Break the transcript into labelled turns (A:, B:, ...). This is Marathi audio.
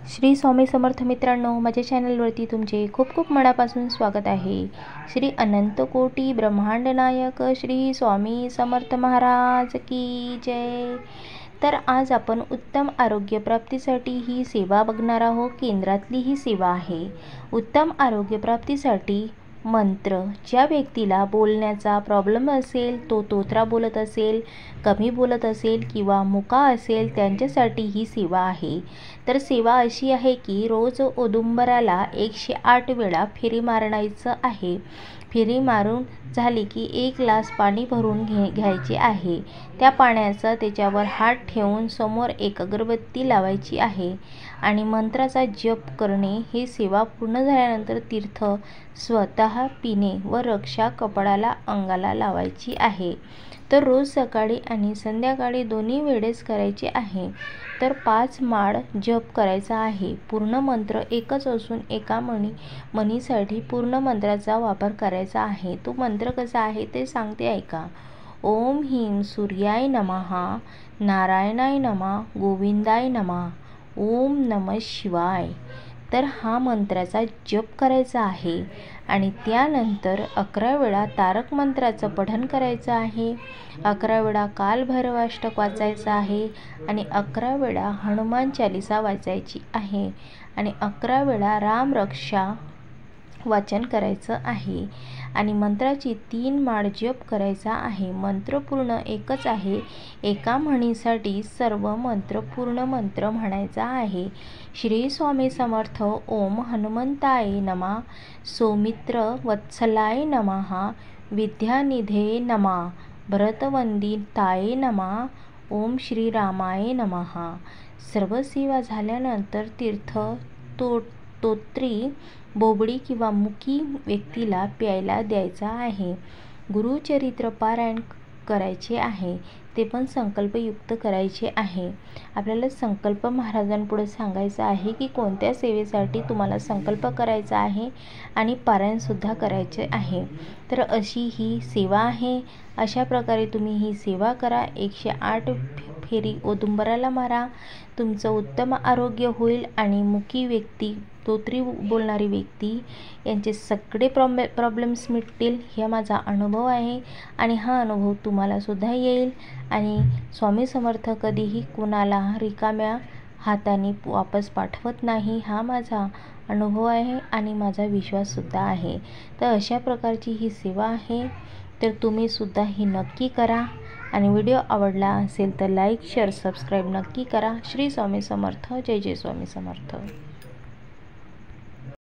A: श्री स्वामी समर्थ मित्रांनो, माझ्या चॅनलवरती तुमचे खूप खूप मनापासून स्वागत आहे। श्री अनंत कोटी ब्रह्मांड नायक श्री स्वामी समर्थ महाराज की जय। तर आज आपण उत्तम आरोग्य प्राप्तीसाठी ही सेवा बघणार आहोत। केंद्रातली ही सेवा आहे। उत्तम आरोग्य प्राप्तीसाठी मंत्र, ज्या व्यक्तीला बोलण्याचा प्रॉब्लेम असेल, तो तोत्रा बोलत असेल, कमी बोलत असेल किंवा मुका असेल, त्यांच्यासाठी ही सेवा आहे। तर सेवा अशी आहे की रोज औदुंबराला 108 वेळा फेरी मारायचं आहे। फेरी मारून झाली की 1 ग्लास पाणी भरून घ्यायचे आहे। त्या पाण्याचा त्याच्यावर हात ठेवून समोर एक अगरबत्ती लावायची आहे आणि मंत्राचा जप करणे। ही सेवा पूर्ण झाल्यानंतर तीर्थ स्वतः पिणे व रक्षा कपाळाला अंगाला लावायची आहे। तर रोज सकाळी आणि संध्याकाळी दोन्ही वेळेस करायचे आहे। तर 5 माळ जप करायचा आहे। पूर्ण मंत्र एकच असून एका मणीसाठी पूर्ण मंत्राचा वापर करायचा आहे। तो मंत्र कसा आहे ते सांगते, ऐका। ओम ह्रीं सूर्याय नमः, नारायणाय नमः, गोविंदाय नमः, ओम नमः शिवाय। तर हा मंत्राचा जप करायचा आहे आणि त्यानंतर 11 वेळा तारक मंत्राचं पठण करायचं आहे। 11 वेळा कालभैरवाष्टक वाचायचं आहे आणि 11 वेळा हनुमान चालीसा वाचायची आहे आणि 11 वेळा रामरक्षा वाचन करायचं आहे आणि मंत्राची 3 माळ जप करायचा आहे। मंत्र पूर्ण एकच आहे। एका म्हणीसाठी सर्व मंत्र पूर्ण मंत्र म्हणायचा आहे। श्री स्वामी समर्थ ओम हनुमंताय नमः, सौमित्र वत्सलाय नमः, विद्यानिधे नमः, भरतवंदिताय नमः, ओम श्रीरामाय नमः। सर्व सेवा झाल्यानंतर तीर्थ तोत्री बोबडी किंवा मुकी व्यक्तीला प्यायला द्यायचा आहे। गुरुचरित्र पारायण करायचे आहे, ते पण संकल्पयुक्त करायचे आहे। आपल्याला संकल्प महाराजांपुढे सांगायचा आहे की कोणत्या सेवेसाठी तुम्हाला संकल्प करायचा आहे आणि पारायण सुद्धा करायचे आहे। तर अशी ही सेवा आहे। अशा प्रकारे तुम्ही ही सेवा करा। 108 फेरी औदुंबराला मारा, तुमचं उत्तम आरोग्य होईल आणि मुकी व्यक्ती, तोत्री बोलणारी व्यक्ती यांचे सगळे प्रॉब्लेम्स मिटतील। हा माझा अनुभव आहे आणि हा अनुभव तुम्हाला सुद्धा येईल। आणि स्वामी समर्थ कधीही कुणाला रिकाम्या हाताने वापस पाठवत नाही, हा माझा अनुभव आहे आणि माझा विश्वाससुद्धा आहे। तर अशा प्रकारची ही सेवा आहे। तर तुम्ही सुद्धा ही नक्की करा आणि व्हिडिओ आवडला असेल तर लाईक शेअर सबस्क्राईब नक्की करा। श्री स्वामी समर्थ, जय जय स्वामी समर्थ।